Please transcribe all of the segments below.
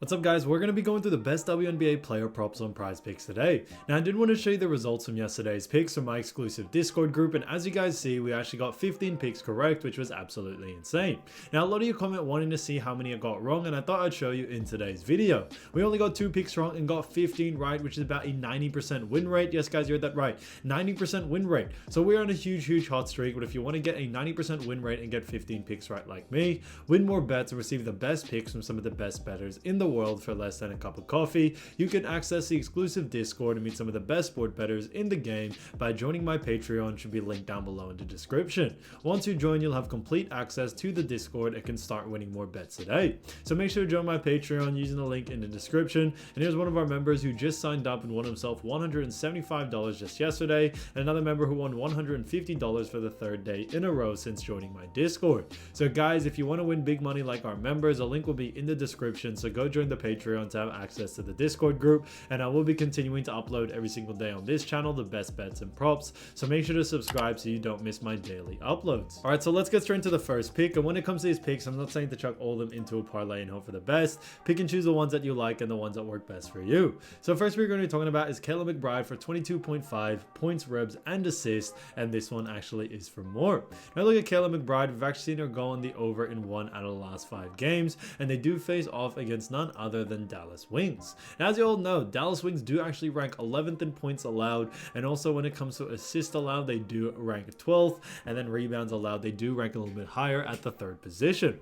What's up guys, we're going to be going through the best WNBA player props on prize picks today. Now I did want to show you the results from yesterday's picks from my exclusive Discord group, and as you guys see we actually got 15 picks correct, which was absolutely insane. Now a lot of you comment wanting to see how many I got wrong, and I thought I'd show you in today's video. We only got 2 picks wrong and got 15 right, which is about a 90% win rate. Yes guys, you heard that right, 90% win rate. So we're on a huge hot streak, but if you want to get a 90% win rate and get 15 picks right like me, win more bets and receive the best picks from some of the best bettors in the world for less than a cup of coffee, you can access the exclusive Discord and meet some of the best sport bettors in the game by joining my Patreon, which should be linked down below in the description. Once you join, you'll have complete access to the Discord and can start winning more bets today. So make sure to join my Patreon using the link in the description. And here's one of our members who just signed up and won himself $175 just yesterday, and another member who won $150 for the 3rd day in a row since joining my Discord. So guys, if you want to win big money like our members, a link will be in the description, so go join the Patreon to have access to the Discord group, and I will be continuing to upload every single day on this channel the best bets and props, so make sure to subscribe so you don't miss my daily uploads. Alright, so let's get straight into the first pick, and when it comes to these picks, I'm not saying to chuck all of them into a parlay and hope for the best. Pick and choose the ones that you like and the ones that work best for you. So first we're going to be talking about is Kayla McBride for 22.5 points, ribs, and assists, and this one actually is for more. Now look at Kayla McBride, we've actually seen her go on the over in 1 out of the last 5 games, and they do face off against none other than Dallas Wings. Now, as you all know, Dallas Wings do actually rank 11th in points allowed, and also when it comes to assists allowed, they do rank 12th, and then rebounds allowed, they do rank a little bit higher at the 3rd position.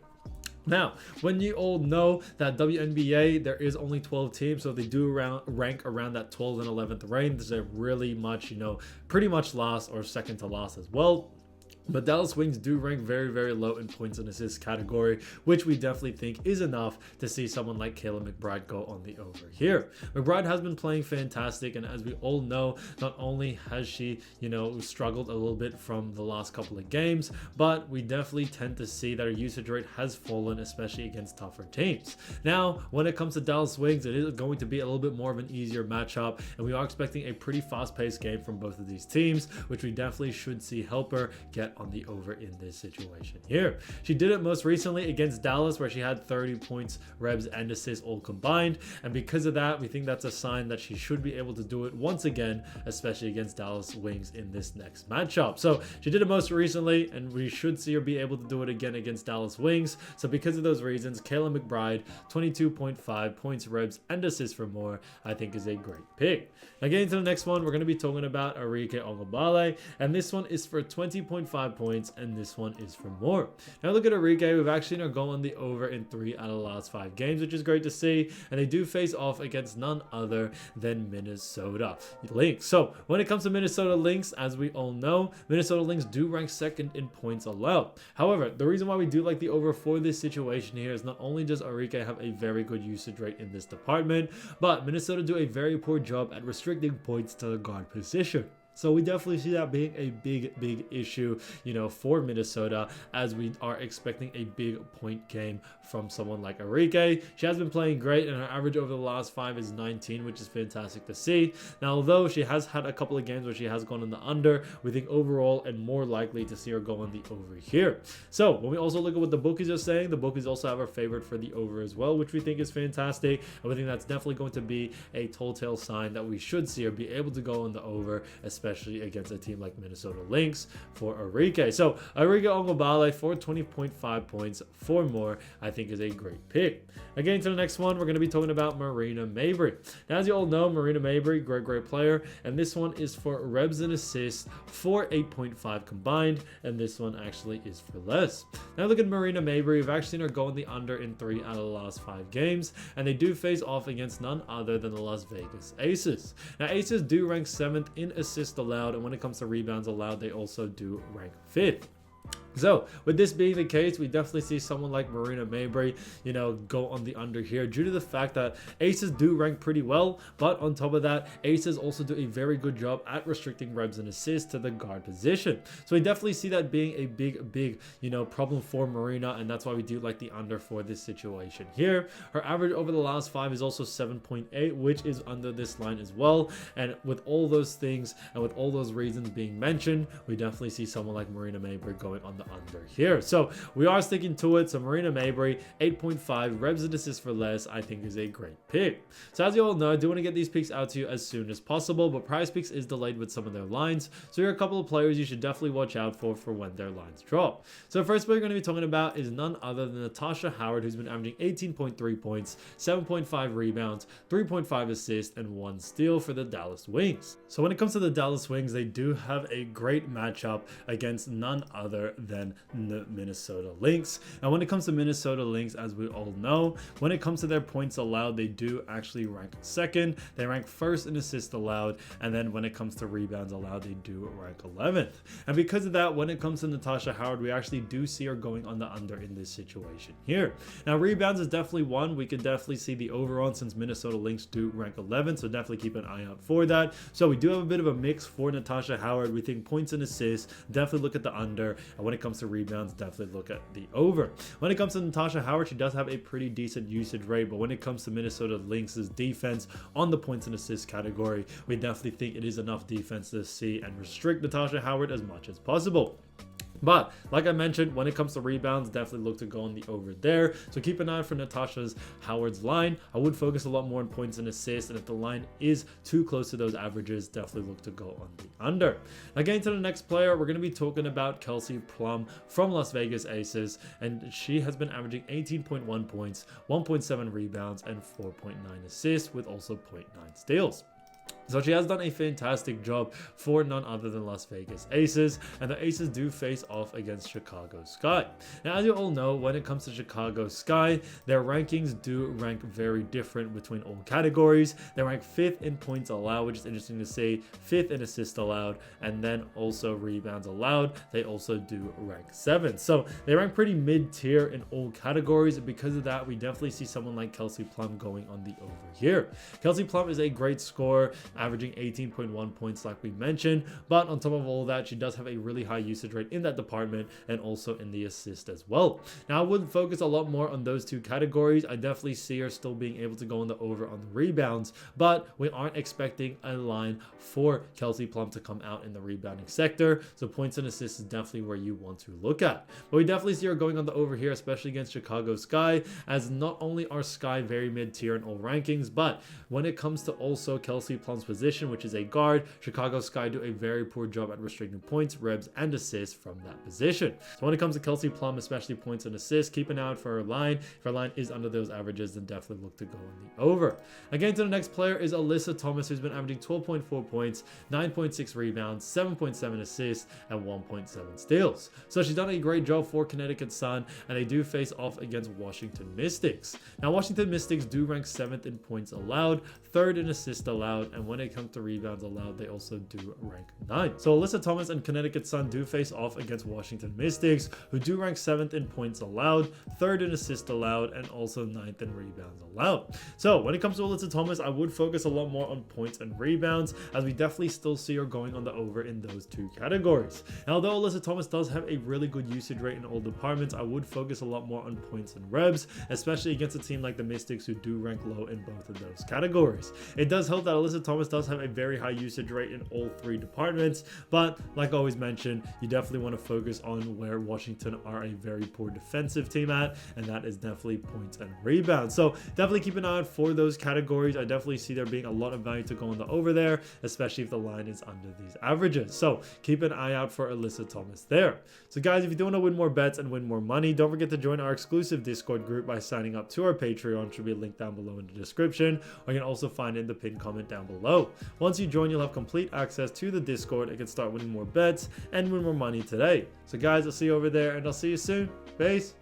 Now, when you all know that WNBA, there is only 12 teams, so they do rank around that 12th and 11th range. They're really much, pretty much last or second to last as well. But Dallas Wings do rank very low in points and assists category, which we definitely think is enough to see someone like Kayla McBride go on the over here. McBride has been playing fantastic, and as we all know, not only has she, struggled a little bit from the last couple of games, but we definitely tend to see that her usage rate has fallen, especially against tougher teams. Now, when it comes to Dallas Wings, it is going to be a little bit more of an easier matchup, and we are expecting a pretty fast-paced game from both of these teams, which we definitely should see help her get on the over in this situation here. She did it most recently against Dallas, where she had 30 points, revs, and assists all combined, and because of that, we think that's a sign that she should be able to do it once again, especially against Dallas Wings in this next matchup. So she did it most recently, and we should see her be able to do it again against Dallas Wings. So because of those reasons, Kayla McBride, 22.5 points, revs, and assists for more, I think is a great pick. Now getting to the next one, we're going to be talking about Arike Ogunbowale, and this one is for 20.5 points, and this one is for more. Now look at Arike, we've actually now gone the over in 3 out of the last 5 games, which is great to see, and they do face off against none other than Minnesota Lynx. So when it comes to Minnesota Lynx, as we all know, Minnesota Lynx do rank 2nd in points allowed. However, the reason why we do like the over for this situation here is not only does Arike have a very good usage rate in this department, but Minnesota do a very poor job at restricting points to the guard position. So we definitely see that being a big issue, for Minnesota, as we are expecting a big point game from someone like Arike. She has been playing great, and her average over the last 5 is 19, which is fantastic to see. Now, although she has had a couple of games where she has gone in the under, we think overall and more likely to see her go on the over here. So when we also look at what the bookies are saying, the bookies also have her favored for the over as well, which we think is fantastic, and we think that's definitely going to be a telltale sign that we should see her be able to go on the over, especially against a team like Minnesota Lynx for Arike. So Arike Ogunbowale for 20.5 points for more, I think is a great pick. Again, to the next one, we're going to be talking about Marina Mabrey. Now, as you all know, Marina Mabrey, great player, and this one is for revs and assists for 8.5 combined, and this one actually is for less. Now look at Marina Mabrey, we've actually seen her go in the under in 3 out of the last 5 games, and they do face off against none other than the Las Vegas Aces. Now Aces do rank 7th in assists allowed, and when it comes to rebounds allowed, they also do rank 5th. So with this being the case, we definitely see someone like Marina Mabrey, go on the under here due to the fact that Aces do rank pretty well, but on top of that, Aces also do a very good job at restricting revs and assists to the guard position. So we definitely see that being a big, problem for Marina, and that's why we do like the under for this situation here. Her average over the last 5 is also 7.8, which is under this line as well. And with all those things and with all those reasons being mentioned, we definitely see someone like Marina Mabrey going on the under here. So we are sticking to it. So Marina Mabrey, 8.5 revs and assists for less, I think is a great pick. So as you all know, I do want to get these picks out to you as soon as possible, but PrizePicks is delayed with some of their lines. So here are a couple of players you should definitely watch out for when their lines drop. So the first player we're going to be talking about is none other than Natasha Howard, who's been averaging 18.3 points, 7.5 rebounds, 3.5 assists, and 1 steal for the Dallas Wings. So when it comes to the Dallas Wings, they do have a great matchup against none other than the Minnesota Lynx. And when it comes to Minnesota Lynx, as we all know, when it comes to their points allowed, they do actually rank second. They rank first in assists allowed, and then when it comes to rebounds allowed, they do rank 11th. And because of that, when it comes to Natasha Howard, we actually do see her going on the under in this situation here. Now rebounds is definitely one we could definitely see the over on, since Minnesota Lynx do rank 11th, so definitely keep an eye out for that. So we do have a bit of a mix for Natasha Howard. We think points and assists, definitely look at the under, and when it comes to rebounds, definitely look at the over. When it comes to Natasha Howard, she does have a pretty decent usage rate, but when it comes to Minnesota Lynx's defense on the points and assists category, we definitely think it is enough defense to see and restrict Natasha Howard as much as possible. But like I mentioned, when it comes to rebounds, definitely look to go on the over there. So keep an eye out for Natasha Howard's line. I would focus a lot more on points and assists, and if the line is too close to those averages, definitely look to go on the under. Now getting to the next player, we're going to be talking about Kelsey Plum from Las Vegas Aces, and she has been averaging 18.1 points, 1.7 rebounds, and 4.9 assists, with also 0.9 steals. So she has done a fantastic job for none other than Las Vegas Aces, and the Aces do face off against Chicago Sky. Now, as you all know, when it comes to Chicago Sky, their rankings do rank very different between all categories. They rank 5th in points allowed, which is interesting to see, 5th in assists allowed, and then also rebounds allowed. They also do rank 7th. So they rank pretty mid-tier in all categories, and because of that, we definitely see someone like Kelsey Plum going on the over here. Kelsey Plum is a great scorer, averaging 18.1 points like we mentioned, but on top of all that, she does have a really high usage rate in that department and also in the assist as well. Now I would focus a lot more on those two categories. I definitely see her still being able to go on the over on the rebounds, but we aren't expecting a line for Kelsey Plum to come out in the rebounding sector, so points and assists is definitely where you want to look at. But we definitely see her going on the over here, especially against Chicago Sky, as not only are Sky very mid-tier in all rankings, but when it comes to also Kelsey Plum's position, which is a guard, Chicago Sky do a very poor job at restricting points, revs, and assists from that position. So when it comes to Kelsey Plum, especially points and assists, keep an eye out for her line. If her line is under those averages, then definitely look to go on the over. Again, to the next player is Alyssa Thomas, who's been averaging 12.4 points, 9.6 rebounds, 7.7 assists, and 1.7 steals. So she's done a great job for Connecticut Sun, and they do face off against Washington Mystics. Now, Washington Mystics do rank 7th in points allowed, 3rd in assists allowed, and when it comes to rebounds allowed, they also do rank 9th. So Alyssa Thomas and Connecticut Sun do face off against Washington Mystics, who do rank 7th in points allowed, 3rd in assists allowed, and also 9th in rebounds allowed. So when it comes to Alyssa Thomas, I would focus a lot more on points and rebounds, as we definitely still see her going on the over in those two categories. Now, although Alyssa Thomas does have a really good usage rate in all departments, I would focus a lot more on points and revs, especially against a team like the Mystics, who do rank low in both of those categories. It does help that Alyssa Thomas does have a very high usage rate in all three departments, but like I always mentioned, you definitely want to focus on where Washington are a very poor defensive team at, and that is definitely points and rebounds. So definitely keep an eye out for those categories. I definitely see there being a lot of value to go on the over there, especially if the line is under these averages. So keep an eye out for Alyssa Thomas there. So guys, if you do want to win more bets and win more money, don't forget to join our exclusive Discord group by signing up to our Patreon. Should be a link down below in the description, or you can also find it in the pinned comment down below. Once you join, you'll have complete access to the Discord and can start winning more bets and win more money today. So guys, I'll see you over there, and I'll see you soon. Peace.